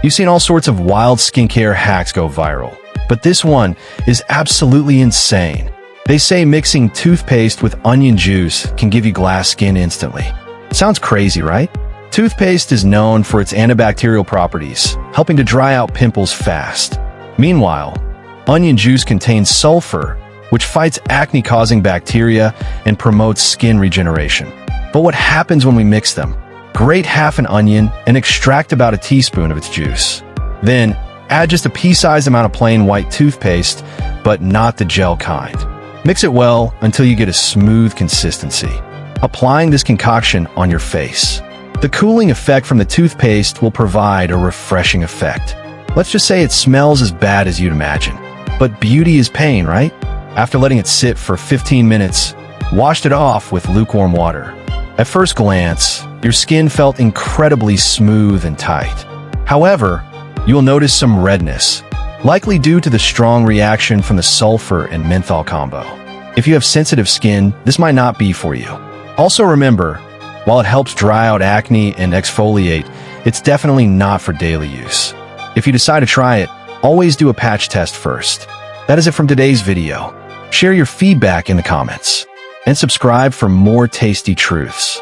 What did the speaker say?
You've seen all sorts of wild skincare hacks go viral, but this one is absolutely insane. They say mixing toothpaste with onion juice can give you glass skin instantly. Sounds crazy, right? Toothpaste is known for its antibacterial properties, helping to dry out pimples fast. Meanwhile, onion juice contains sulfur, which fights acne-causing bacteria and promotes skin regeneration. But what happens when we mix them? Grate half an onion and extract about a teaspoon of its juice. Then, add just a pea-sized amount of plain white toothpaste, but not the gel kind. Mix it well until you get a smooth consistency. Applying this concoction on your face. The cooling effect from the toothpaste will provide a refreshing effect. Let's just say it smells as bad as you'd imagine. But beauty is pain, right? After letting it sit for 15 minutes, wash it off with lukewarm water. At first glance, your skin felt incredibly smooth and tight. However, you will notice some redness, likely due to the strong reaction from the sulfur and menthol combo. If you have sensitive skin, this might not be for you. Also remember, while it helps dry out acne and exfoliate, it's definitely not for daily use. If you decide to try it, always do a patch test first. That is it from today's video. Share your feedback in the comments and subscribe for more tasty truths.